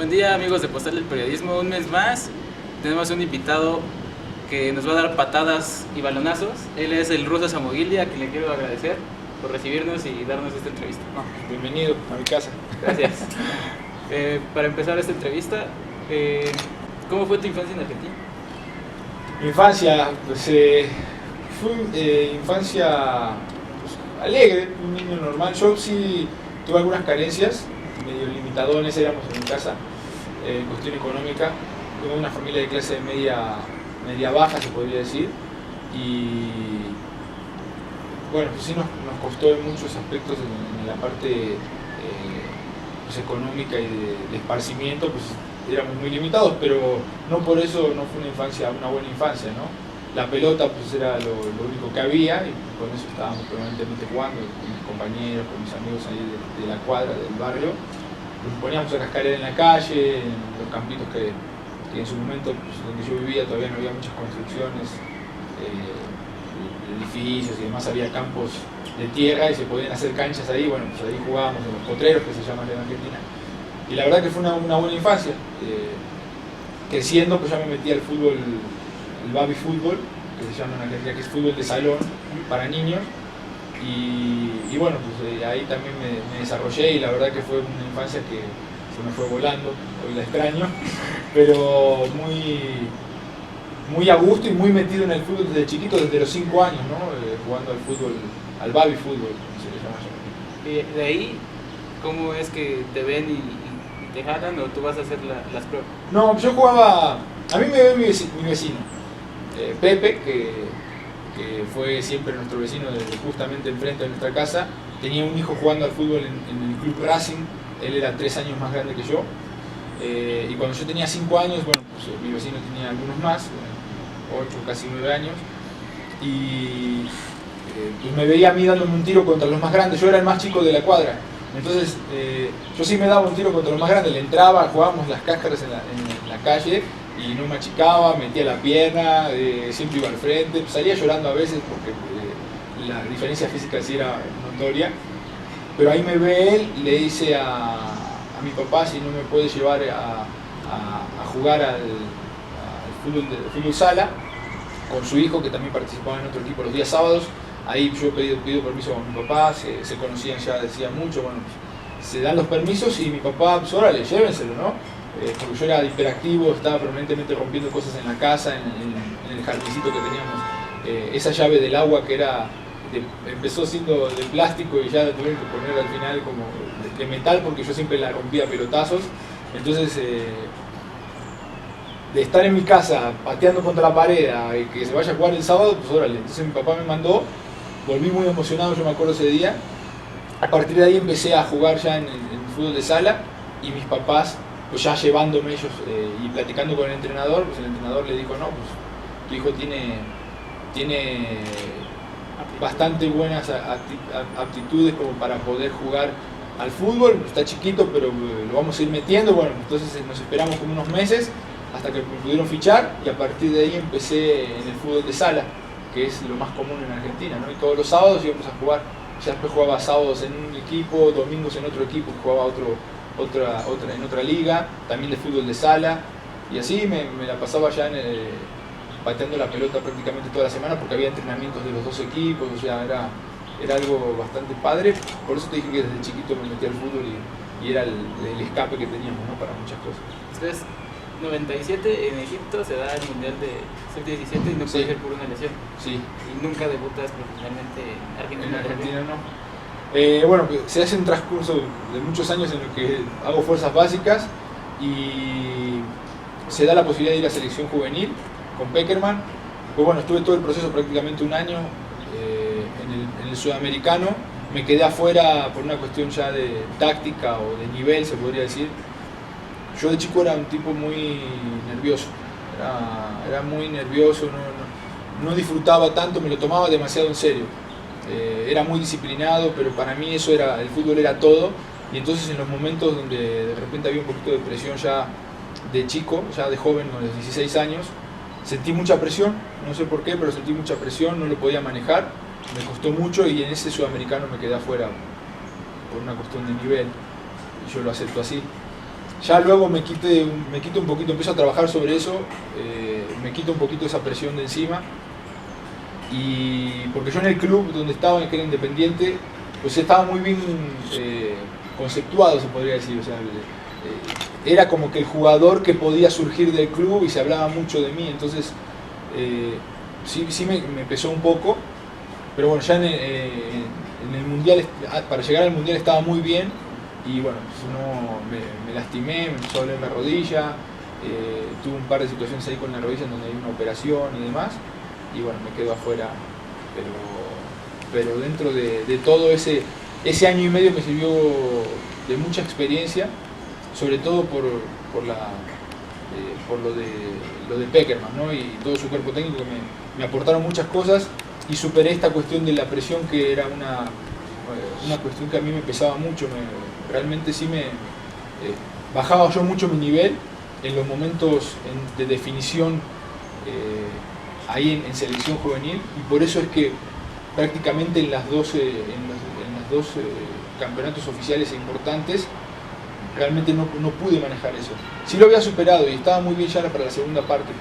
Buen día, amigos de Postal del Periodismo. Un mes más tenemos un invitado que nos va a dar patadas y balonazos. Él es el ruso Samogilia, a quien le quiero agradecer por recibirnos y darnos esta entrevista. Bienvenido a mi casa. Gracias. Para empezar esta entrevista, ¿cómo fue tu infancia en Argentina? Mi infancia, pues, fue infancia pues, alegre, un niño normal. Yo sí tuve algunas carencias, medio limitadones éramos en mi casa, en cuestión económica. Tuve una familia de clase media baja, se podría decir, y bueno, pues sí nos costó en muchos aspectos en la parte pues, económica y de esparcimiento, pues éramos muy limitados, pero no por eso no fue una buena infancia, ¿no? La pelota pues era lo único que había y con eso estábamos permanentemente jugando con mis compañeros, con mis amigos ahí de la cuadra, del barrio. Nos poníamos a cascarear en la calle, en los campitos que en su momento pues, donde yo vivía todavía no había muchas construcciones, edificios y demás, había campos de tierra y se podían hacer canchas ahí. Bueno, pues ahí jugábamos en los potreros, que se llaman en Argentina. Y la verdad que fue una buena infancia. Creciendo pues ya me metí al fútbol, el baby fútbol, que se llama en Argentina, que es fútbol de salón para niños. Y bueno, pues ahí también me desarrollé y la verdad que fue una infancia que se me fue volando, hoy la extraño, pero muy a gusto y muy metido en el fútbol desde chiquito, desde los 5 años, ¿no? Jugando al fútbol, al baby fútbol, como se le llama allá. Y de ahí, ¿cómo es que te ven y te jalan o tú vas a hacer las pruebas? No, yo jugaba, a mí me ve mi vecino, Pepe, que fue siempre nuestro vecino justamente enfrente de nuestra casa. Tenía un hijo jugando al fútbol en el Club Racing, él era 3 años más grande que yo. Y cuando yo tenía 5 años, bueno, pues mi vecino tenía algunos más, 8, casi 9 años, y pues me veía a mí dándome un tiro contra los más grandes. Yo era el más chico de la cuadra, entonces yo sí me daba un tiro contra los más grandes, le entraba, jugábamos las cáscaras en la calle y no me achicaba, metía la pierna, siempre iba al frente, salía llorando a veces porque la diferencia física sí era notoria, pero ahí me ve él y le dice a mi papá si no me puede llevar a jugar al fútbol sala con su hijo, que también participaba en otro equipo los días sábados. Ahí yo pido permiso con mi papá, se conocían ya decía mucho, bueno, se dan los permisos y mi papá, pues órale, llévenselo, ¿no? Porque yo era hiperactivo, estaba permanentemente rompiendo cosas en la casa, en el jardincito que teníamos, esa llave del agua que era empezó siendo de plástico y ya la tuvieron que poner al final como de metal porque yo siempre la rompía a pelotazos. Entonces de estar en mi casa pateando contra la pared a que se vaya a jugar el sábado, pues órale. Entonces mi papá me mandó, volví muy emocionado, yo me acuerdo ese día. A partir de ahí empecé a jugar ya en fútbol de sala y mis papás pues ya llevándome ellos y platicando con el entrenador, pues el entrenador le dijo, no, pues tu hijo tiene bastante buenas aptitudes como para poder jugar al fútbol, está chiquito pero lo vamos a ir metiendo. Bueno, entonces nos esperamos como unos meses hasta que me pudieron fichar y a partir de ahí empecé en el fútbol de sala, que es lo más común en Argentina, ¿no? Y todos los sábados íbamos a jugar, ya después jugaba sábados en un equipo, domingos en otro equipo, jugaba en otra liga, también de fútbol de sala, y así me la pasaba ya pateando la pelota prácticamente toda la semana porque había entrenamientos de los dos equipos, o sea, era algo bastante padre. Por eso te dije que desde chiquito me metí al fútbol y era el escape que teníamos, ¿no? Para muchas cosas. Entonces, 97 en Egipto se da el Mundial de Sub-17 y no puede ser por una lesión. Sí. Y nunca debutas profesionalmente en Argentina. No. Bueno, se hace un transcurso de muchos años en los que hago fuerzas básicas y se da la posibilidad de ir a selección juvenil con Peckerman. Pues bueno, estuve todo el proceso prácticamente un año en el sudamericano. Me quedé afuera por una cuestión ya de táctica o de nivel, se podría decir. Yo de chico era un tipo muy nervioso, era muy nervioso, no disfrutaba tanto, me lo tomaba demasiado en serio. Era muy disciplinado, pero para mí el fútbol era todo. Y entonces en los momentos donde de repente había un poquito de presión ya de chico, ya de joven, con los 16 años, sentí mucha presión, no sé por qué, pero sentí mucha presión, no lo podía manejar, me costó mucho y en ese sudamericano me quedé afuera por una cuestión de nivel, y yo lo acepto así. Ya luego me quito un poquito, empiezo a trabajar sobre eso, me quito un poquito esa presión de encima. Y porque yo en el club donde estaba, que era Independiente, pues estaba muy bien conceptuado, se podría decir. O sea, era como que el jugador que podía surgir del club y se hablaba mucho de mí. Entonces, sí me pesó un poco. Pero bueno, ya en el Mundial, para llegar al Mundial estaba muy bien. Y bueno, pues me lastimé, me empezó a doler la rodilla. Tuve un par de situaciones ahí con la rodilla en donde hay una operación y demás. Y bueno, me quedo afuera, pero dentro de todo ese año y medio me sirvió de mucha experiencia, sobre todo por lo de Pekerman, ¿no? Y todo su cuerpo técnico, que me aportaron muchas cosas, y superé esta cuestión de la presión, que era una cuestión que a mí me pesaba mucho. Realmente sí bajaba yo mucho mi nivel en los momentos de definición, ahí en selección juvenil, y por eso es que prácticamente en las dos campeonatos oficiales e importantes realmente no pude manejar eso. Sí lo había superado y estaba muy bien ya para la segunda parte,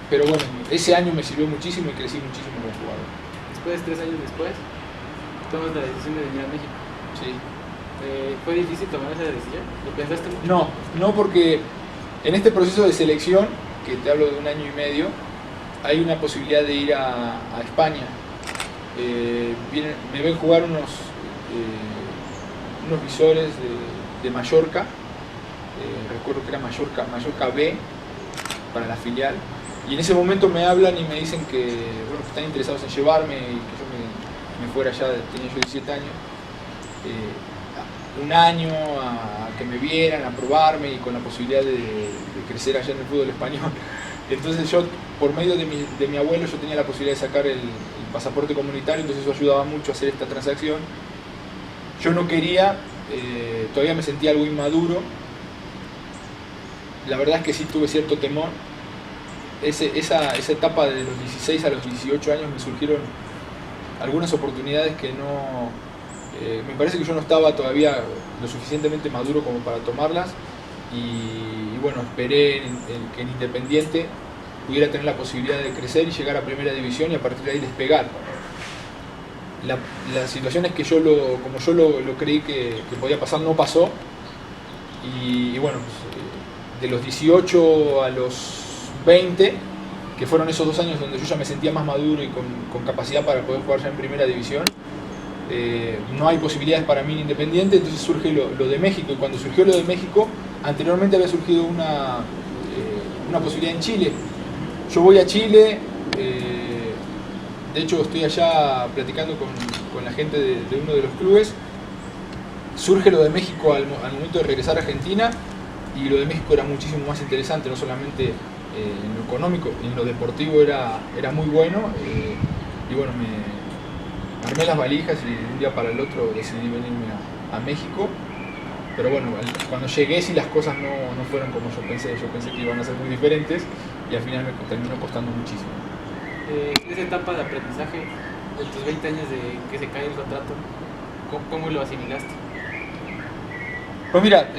pero bueno, ese año me sirvió muchísimo y crecí muchísimo como jugador. Después, 3 años después, tomas la decisión de venir a México. Sí. ¿Fue difícil tomar esa decisión? ¿Lo pensaste mucho? No, porque en este proceso de selección, que te hablo de un año y medio, hay una posibilidad de ir a España. Me ven jugar unos visores de Mallorca. Recuerdo que era Mallorca B, para la filial. Y en ese momento me hablan y me dicen que están interesados en llevarme y que yo me fuera allá. Tenía yo 17 años. Un año a que me vieran, a probarme, y con la posibilidad de crecer allá en el fútbol español. Entonces yo, por medio de mi abuelo, yo tenía la posibilidad de sacar el pasaporte comunitario, entonces eso ayudaba mucho a hacer esta transacción. Yo no quería, todavía me sentía algo inmaduro. La verdad es que sí tuve cierto temor. Esa etapa de los 16 a los 18 años me surgieron algunas oportunidades que me parece que yo no estaba todavía lo suficientemente maduro como para tomarlas. Y bueno, esperé que en Independiente pudiera tener la posibilidad de crecer y llegar a Primera División, y a partir de ahí despegar. La situación es que como yo lo creí que podía pasar, no pasó. Y bueno, pues, de los 18 a los 20, que fueron esos 2 años donde yo ya me sentía más maduro y con capacidad para poder jugar ya en Primera División, no hay posibilidades para mí en Independiente. Entonces surge lo de México, y cuando surgió lo de México, anteriormente había surgido una posibilidad en Chile. Yo voy a Chile, de hecho estoy allá platicando con la gente de uno de los clubes. Surge lo de México al momento de regresar a Argentina, y lo de México era muchísimo más interesante, no solamente en lo económico, en lo deportivo era muy bueno. Y bueno, me armé las valijas y de un día para el otro decidí venirme a México. Pero bueno, cuando llegué, sí, las cosas no fueron como yo pensé que iban a ser muy diferentes, y al final me terminó costando muchísimo. Esa etapa de aprendizaje de tus 20 años de que se cae el contrato, ¿cómo lo asimilaste? Pues mira,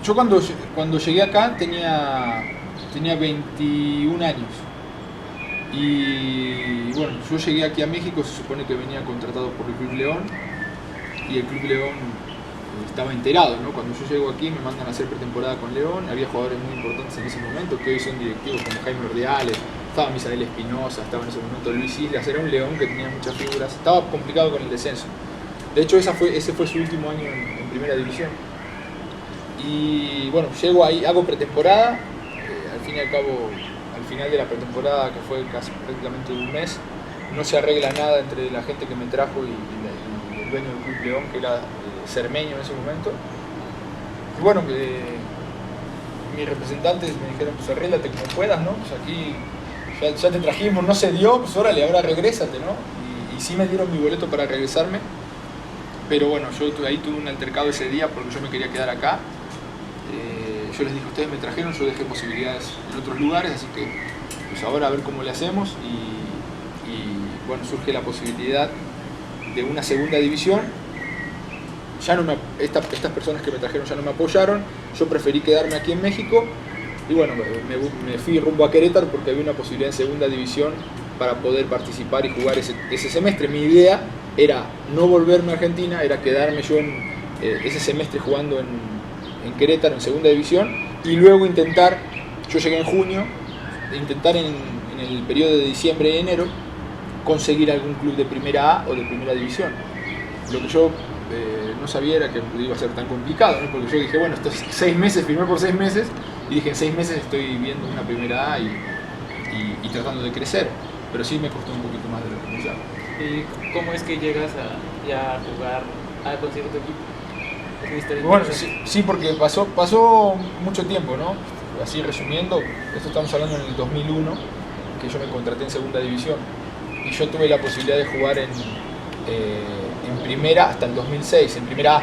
yo cuando llegué acá tenía 21 años. Y bueno, yo llegué aquí a México, se supone que venía contratado por el Club León, y el Club León estaba enterado, ¿no? Cuando yo llego aquí me mandan a hacer pretemporada con León. Había jugadores muy importantes en ese momento que hoy son directivos, como Jaime Ordiales, estaba Misael Espinosa, estaba en ese momento Luis Islas. Era un León que tenía muchas figuras, estaba complicado con el descenso. De hecho ese fue su último año en Primera División. Y bueno, llego ahí, hago pretemporada, al fin y al cabo, al final de la pretemporada, que fue casi prácticamente un mes, no se arregla nada entre la gente que me trajo y el dueño del Club León, que era Cermeño en ese momento. Y bueno, mis representantes me dijeron, pues arréglate como puedas, ¿no? Pues aquí ya te trajimos, no se dio, pues órale, ahora regrésate, ¿no? Y sí me dieron mi boleto para regresarme, pero bueno, yo ahí tuve un altercado ese día porque yo me quería quedar acá. Yo les dije, ustedes me trajeron, yo dejé posibilidades en otros lugares, así que pues ahora a ver cómo le hacemos. Y bueno, surge la posibilidad de una segunda división, ya no estas personas que me trajeron ya no me apoyaron, yo preferí quedarme aquí en México y bueno, me fui rumbo a Querétaro porque había una posibilidad en segunda división para poder participar y jugar ese semestre. Mi idea era no volverme a Argentina, era quedarme yo en ese semestre jugando en Querétaro en segunda división y luego intentar, yo llegué en junio, intentar en el periodo de diciembre y enero conseguir algún club de primera A o de primera división. Lo que yo no sabía era que iba a ser tan complicado, ¿no? Porque yo dije, bueno, estos 6 meses, firmé por 6 meses y dije, en 6 meses estoy viendo una primera A y tratando de crecer, pero sí me costó un poquito más de lo que pensaba. ¿Y cómo es que llegas ya a jugar, a conseguir tu equipo? Bueno, sí, porque pasó mucho tiempo, ¿no? Así resumiendo, esto estamos hablando en el 2001, que yo me contraté en segunda división y yo tuve la posibilidad de jugar en primera hasta el 2006, en primera A.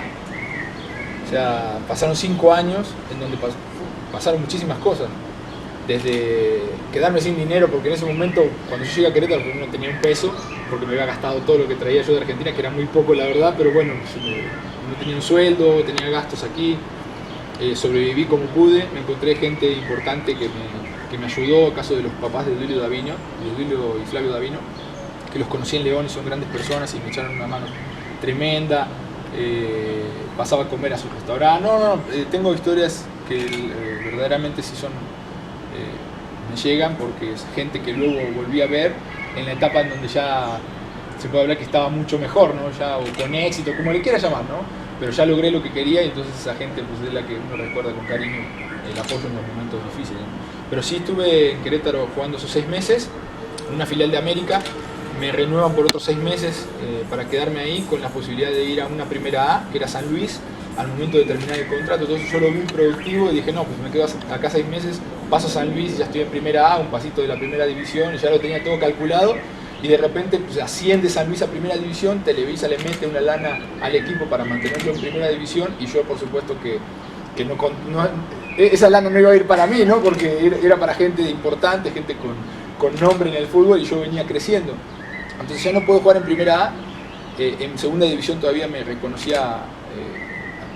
O sea, pasaron 5 años en donde pasaron muchísimas cosas. Desde quedarme sin dinero, porque en ese momento, cuando yo llegué a Querétaro, no tenía un peso, porque me había gastado todo lo que traía yo de Argentina, que era muy poco la verdad, pero bueno, no tenía un sueldo, tenía gastos aquí, sobreviví como pude, me encontré gente importante que me ayudó, caso de los papás de Duilio Davino, de Duilio y Flavio Davino, que los conocí en León y son grandes personas y me echaron una mano tremenda. Pasaba a comer a su restaurante. Tengo historias que verdaderamente sí son, me llegan, porque es gente que luego volví a ver en la etapa en donde ya se puede hablar que estaba mucho mejor, ¿no? Ya, o con éxito, como le quiera llamar, ¿no? Pero ya logré lo que quería y entonces esa gente pues, es la que uno recuerda con cariño el apoyo en los momentos difíciles, ¿no? Pero sí estuve en Querétaro jugando esos 6 meses, en una filial de América. Me renuevan por otros 6 meses para quedarme ahí con la posibilidad de ir a una primera A, que era San Luis, al momento de terminar el contrato. Entonces yo lo vi productivo y dije, no, pues me quedo acá 6 meses, paso a San Luis y ya estoy en primera A, un pasito de la primera división, y ya lo tenía todo calculado. Y de repente pues, asciende San Luis a primera división, Televisa le mete una lana al equipo para mantenerlo en primera división y yo por supuesto que esa lana no iba a ir para mí, ¿no? Porque era para gente importante, gente con nombre en el fútbol y yo venía creciendo. Entonces ya no puedo jugar en primera A, en segunda división todavía me reconocía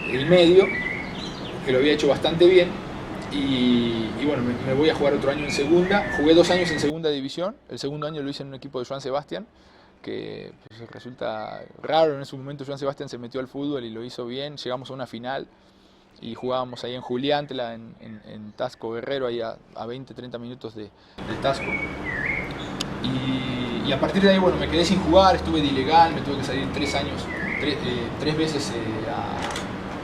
el medio, que lo había hecho bastante bien, y bueno, me voy a jugar otro año en segunda. Jugué 2 años en segunda división, el segundo año lo hice en un equipo de Joan Sebastián, que pues, resulta raro, en ese momento Joan Sebastián se metió al fútbol y lo hizo bien, llegamos a una final y jugábamos ahí en Juliantla, en Tasco Guerrero, ahí a 20-30 minutos del Tasco. Y a partir de ahí, bueno, me quedé sin jugar, estuve de ilegal, me tuve que salir 3 años, 3 veces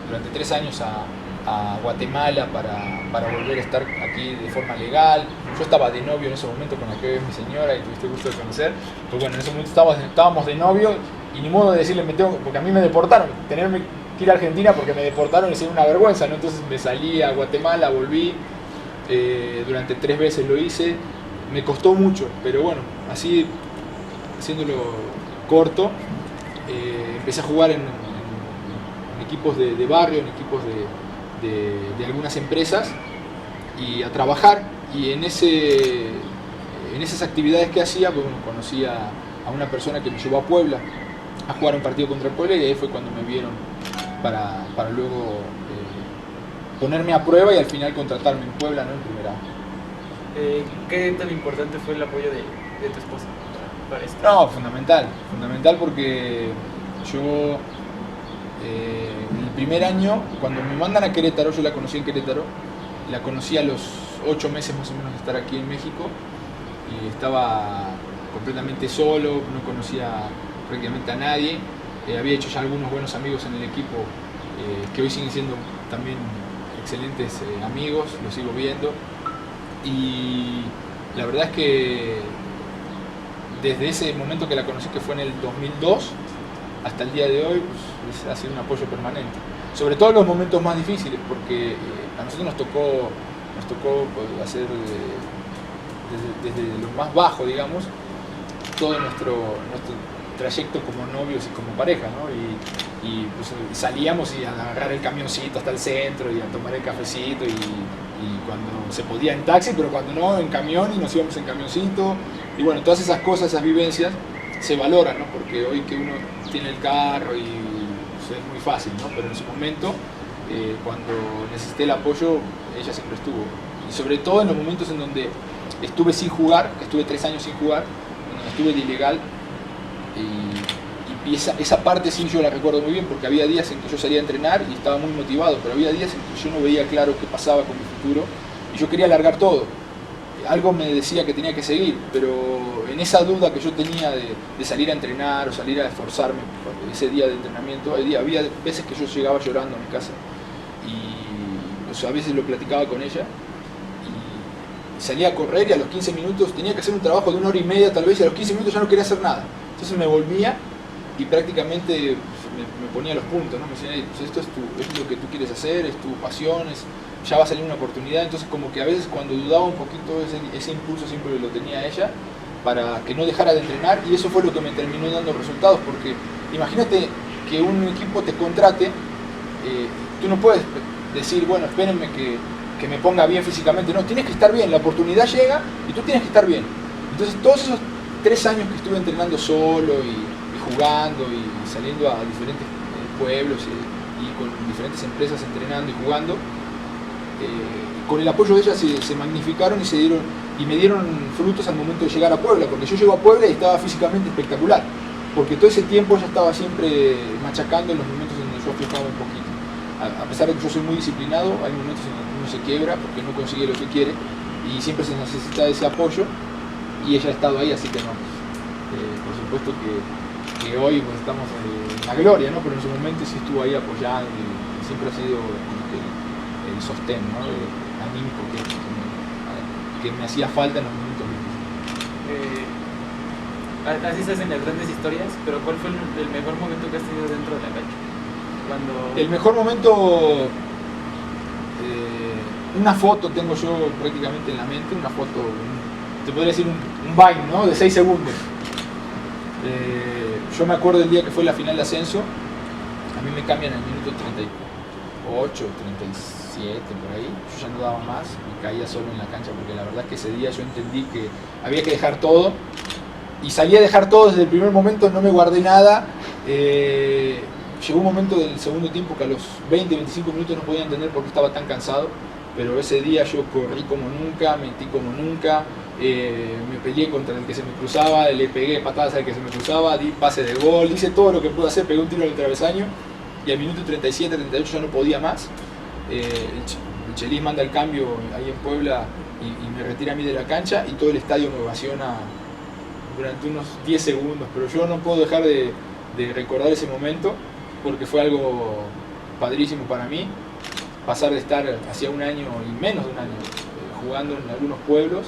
durante 3 años a Guatemala para volver a estar aquí de forma legal. Yo estaba de novio en ese momento con la que es mi señora y tuviste el gusto de conocer. Pues bueno, en ese momento estábamos de novio y ni modo de decirle, porque a mí me deportaron, tenerme que ir a Argentina porque me deportaron es una vergüenza, ¿no? Entonces me salí a Guatemala, volví, durante 3 veces lo hice. Me costó mucho, pero bueno, así, haciéndolo corto, empecé a jugar en equipos de barrio, en equipos de algunas empresas y a trabajar. Y en esas actividades que hacía, pues bueno, conocí a una persona que me llevó a Puebla a jugar un partido contra el Puebla y ahí fue cuando me vieron para luego ponerme a prueba y al final contratarme en Puebla, no en primera. ¿Qué tan importante fue el apoyo de tu esposa para esto? No, fundamental porque yo en el primer año, cuando me mandan a Querétaro, yo la conocí en Querétaro, la conocí a los 8 meses más o menos de estar aquí en México y estaba completamente solo, no conocía prácticamente a nadie, había hecho ya algunos buenos amigos en el equipo que hoy siguen siendo también excelentes amigos, los sigo viendo. Y la verdad es que desde ese momento que la conocí, que fue en el 2002, hasta el día de hoy, pues, ha sido un apoyo permanente. Sobre todo en los momentos más difíciles, porque a nosotros nos tocó pues, hacer desde lo más bajo, digamos, todo nuestro trayecto como novios y como pareja, ¿no? Y pues, salíamos y a agarrar el camioncito hasta el centro y a tomar el cafecito y cuando se podía en taxi, pero cuando no, en camión, y nos íbamos en camioncito. Y bueno, todas esas cosas, esas vivencias se valoran, ¿no? Porque hoy que uno tiene el carro y es muy fácil, ¿no? Pero en su momento, cuando necesité el apoyo, ella siempre estuvo. Y sobre todo en los momentos en donde estuve sin jugar, que estuve 3 años sin jugar, donde estuve de ilegal, y esa parte sí yo la recuerdo muy bien, porque había días en que yo salía a entrenar y estaba muy motivado, pero había días en que yo no veía claro qué pasaba con mi futuro y yo quería alargar todo. Algo me decía que tenía que seguir, pero en esa duda que yo tenía de salir a entrenar o salir a esforzarme ese día de entrenamiento, había veces que yo llegaba llorando a mi casa y, o sea, a veces lo platicaba con ella y salía a correr y a los 15 minutos tenía que hacer un trabajo de 1 hora y media tal vez, y a los 15 minutos ya no quería hacer nada. Entonces me volvía y prácticamente me ponía los puntos, ¿no? Me decía, pues esto es lo que tú quieres hacer, es tu pasión, ya va a salir una oportunidad. Entonces como que a veces cuando dudaba un poquito ese impulso siempre lo tenía ella para que no dejara de entrenar, y eso fue lo que me terminó dando resultados, porque imagínate que un equipo te contrate, tú no puedes decir, bueno, espérenme que me ponga bien físicamente, no, tienes que estar bien, la oportunidad llega y tú tienes que estar bien. Entonces todos esos 3 años que estuve entrenando solo y jugando y saliendo a diferentes pueblos y con diferentes empresas entrenando y jugando, con el apoyo de ella se magnificaron y me dieron frutos al momento de llegar a Puebla, porque yo llego a Puebla y estaba físicamente espectacular, porque todo ese tiempo ella estaba siempre machacando en los momentos en donde yo aflojaba un poquito. A pesar de que yo soy muy disciplinado, hay momentos en los que uno se quiebra porque no consigue lo que quiere y siempre se necesita ese apoyo, y ella ha estado ahí, así que no, por supuesto que hoy pues estamos en la gloria, ¿no? Pero en su momento sí estuvo ahí apoyando y siempre ha sido como que el sostén, ¿no? Anímico que me hacía falta en los momentos difíciles. Así se hacen las grandes historias, pero ¿cuál fue el mejor momento que has tenido dentro de la cancha? El mejor momento, una foto tengo yo prácticamente en la mente, una foto, te podría decir un Vine, ¿no? De 6 segundos. Yo me acuerdo del día que fue la final de ascenso, a mí me cambian en el minuto 38, 37, por ahí, yo ya no daba más, me caía solo en la cancha, porque la verdad es que ese día yo entendí que había que dejar todo, y salí a dejar todo desde el primer momento, no me guardé nada. Llegó un momento del segundo tiempo que a los 20-25 minutos no podía entender por qué estaba tan cansado, pero ese día yo corrí como nunca, metí como nunca, me peleé contra el que se me cruzaba, le pegué patadas al que se me cruzaba, di pase de gol, hice todo lo que pude hacer, pegué un tiro al travesaño y al minuto 37-38 ya no podía más. El Chelis manda el cambio ahí en Puebla y me retira a mí de la cancha, y todo el estadio me ovaciona durante unos 10 segundos, pero yo no puedo dejar de recordar ese momento porque fue algo padrísimo para mí, pasar de estar hacía un año y menos de un año jugando en algunos pueblos,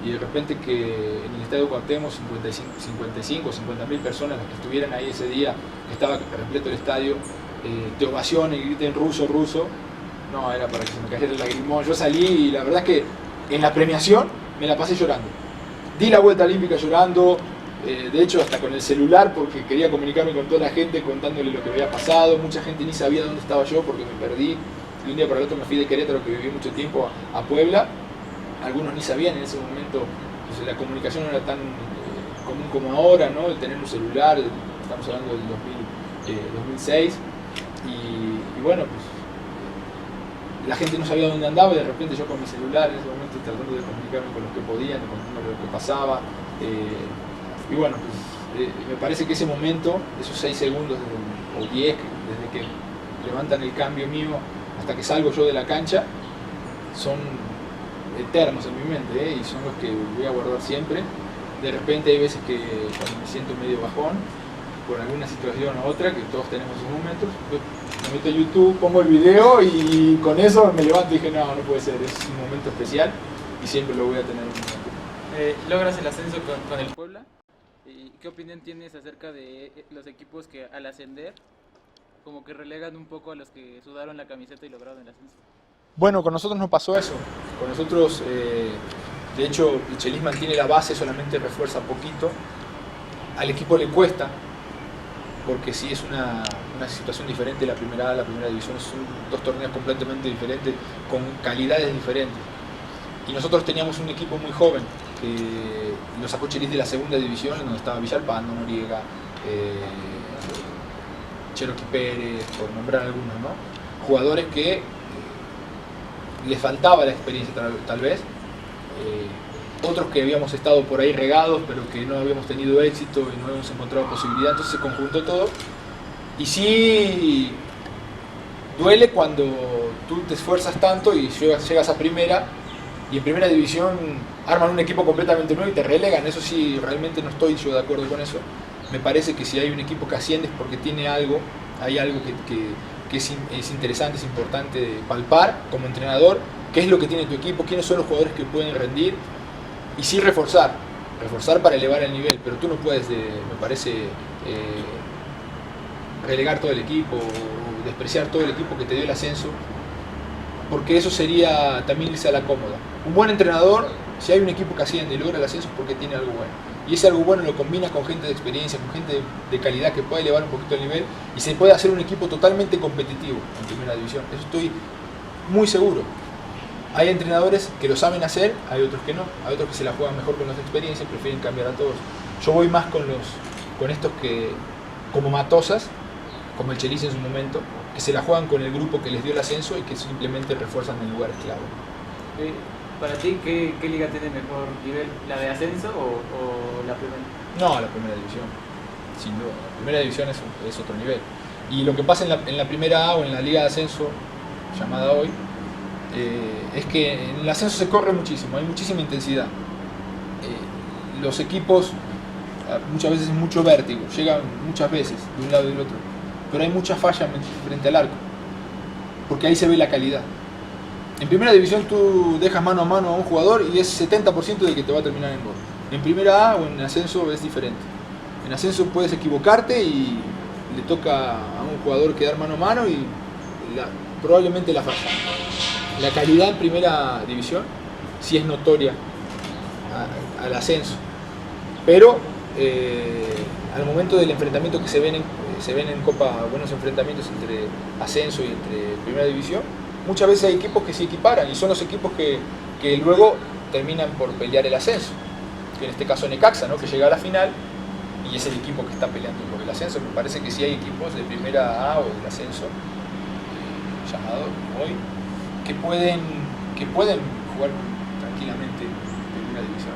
y de repente que en el Estadio Cuauhtémoc 55 o 50.000 personas las que estuvieran ahí ese día, estaba repleto el estadio, te ovacionen y griten ruso, ruso, no, era para que se me cayera el lagrimón. Yo salí y la verdad es que en la premiación me la pasé llorando, di la vuelta olímpica llorando, de hecho hasta con el celular, porque quería comunicarme con toda la gente contándole lo que había pasado. Mucha gente ni sabía dónde estaba yo porque me perdí, de un día para el otro me fui de Querétaro, que viví mucho tiempo, a Puebla. Algunos ni sabían en ese momento, pues, la comunicación no era tan común como ahora, ¿no? El tener un celular, estamos hablando del 2006, y bueno, pues la gente no sabía dónde andaba, y de repente yo con mi celular en ese momento tratando de comunicarme con los que podían, contándole lo que pasaba, y bueno, pues me parece que ese momento, esos 6 segundos o 10, desde que levantan el cambio mío hasta que salgo yo de la cancha, son eternos en mi mente, y son los que voy a guardar siempre. De repente hay veces que cuando me siento medio bajón por alguna situación u otra, que todos tenemos esos momentos, me meto a YouTube, pongo el video y con eso me levanto y dije, no puede ser, es un momento especial y siempre lo voy a tener en mi mente. Logras el ascenso con el Puebla. ¿Y qué opinión tienes acerca de los equipos que al ascender como que relegan un poco a los que sudaron la camiseta y lograron el ascenso? Bueno, con nosotros no pasó eso. Con nosotros, de hecho, el Chelis mantiene la base, solamente refuerza poquito. Al equipo le cuesta, porque sí es una situación diferente. La primera división son 2 torneos completamente diferentes, con calidades diferentes. Y nosotros teníamos un equipo muy joven, que lo sacó Chelis de la segunda división, donde estaba Villalpando, Noriega, Cherokee Pérez, por nombrar algunos, ¿no? Jugadores que les faltaba la experiencia tal vez, otros que habíamos estado por ahí regados pero que no habíamos tenido éxito y no habíamos encontrado posibilidad, entonces se conjuntó todo. Y sí duele cuando tú te esfuerzas tanto y llegas a primera, y en primera división arman un equipo completamente nuevo y te relegan. Eso sí, realmente no estoy yo de acuerdo con eso. Me parece que si hay un equipo que asciende es porque tiene algo, hay algo que es interesante, es importante palpar como entrenador, qué es lo que tiene tu equipo, quiénes son los jugadores que pueden rendir, y sí reforzar para elevar el nivel, pero tú no puedes, me parece, relegar todo el equipo o despreciar todo el equipo que te dio el ascenso, porque eso sería también irse a la cómoda. Un buen entrenador, si hay un equipo que asciende y logra el ascenso, es porque tiene algo bueno. Y ese algo bueno lo combinas con gente de experiencia, con gente de calidad que puede elevar un poquito el nivel y se puede hacer un equipo totalmente competitivo en primera división. Eso estoy muy seguro. Hay entrenadores que lo saben hacer, hay otros que no. Hay otros que se la juegan mejor con las experiencias, prefieren cambiar a todos. Yo voy más con estos que, como Matosas, como el Chelis en su momento, que se la juegan con el grupo que les dio el ascenso y que simplemente refuerzan en lugares clave. Para ti, ¿qué liga tiene mejor nivel? ¿La de ascenso o la primera? No, la primera división, sin duda. La primera división es otro nivel. Y lo que pasa en la primera A o en la liga de ascenso, llamada hoy, es que en el ascenso se corre muchísimo, hay muchísima intensidad. Los equipos, muchas veces mucho vértigo, llegan muchas veces de un lado y del otro, pero hay mucha falla frente al arco, porque ahí se ve la calidad. En primera división tú dejas mano a mano a un jugador y es 70% de que te va a terminar en gol. En primera A o en ascenso es diferente. En ascenso puedes equivocarte y le toca a un jugador quedar mano a mano y probablemente la falla. La calidad en primera división sí es notoria al ascenso, pero al momento del enfrentamiento que se ven en Copa, buenos enfrentamientos entre ascenso y entre primera división, muchas veces hay equipos que se equiparan y son los equipos que luego terminan por pelear el ascenso, que en este caso Necaxa, ¿no? Que llega a la final y es el equipo que está peleando por el ascenso. Me parece que sí hay equipos de primera A o del ascenso, llamado hoy, que pueden jugar tranquilamente en primera división.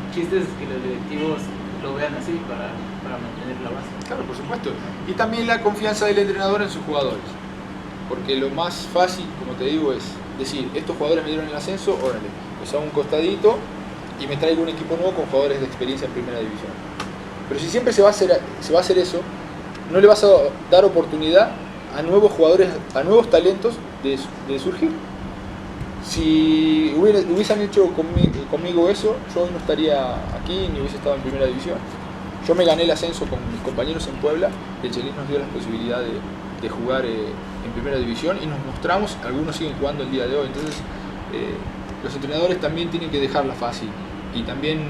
El chiste es que los directivos lo vean así para mantener la base. Claro, por supuesto. Y también la confianza del entrenador en sus jugadores. Porque lo más fácil, como te digo, es decir, estos jugadores me dieron el ascenso, órale, pues hago un costadito y me traigo un equipo nuevo con jugadores de experiencia en primera división. Pero si siempre se va a hacer eso, no le vas a dar oportunidad a nuevos jugadores, a nuevos talentos de surgir. Si hubiesen hecho conmigo eso, yo hoy no estaría aquí ni hubiese estado en primera división. Yo me gané el ascenso con mis compañeros en Puebla, el Chelis nos dio la posibilidad de jugar en primera división y nos mostramos, algunos siguen jugando el día de hoy. Entonces los entrenadores también tienen que dejarla fácil y también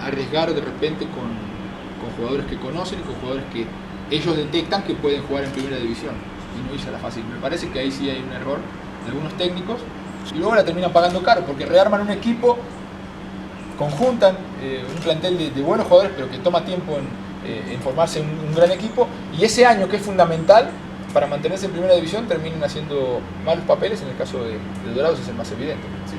arriesgar de repente con jugadores que conocen y con jugadores que ellos detectan que pueden jugar en primera división y no irse a la fácil. Me parece que ahí sí hay un error de algunos técnicos y luego la terminan pagando caro porque rearman un equipo, conjuntan un plantel de buenos jugadores pero que toma tiempo en formarse un gran equipo, y ese año que es fundamental para mantenerse en primera división terminan haciendo malos papeles. En el caso de Dorados es el más evidente. Sí.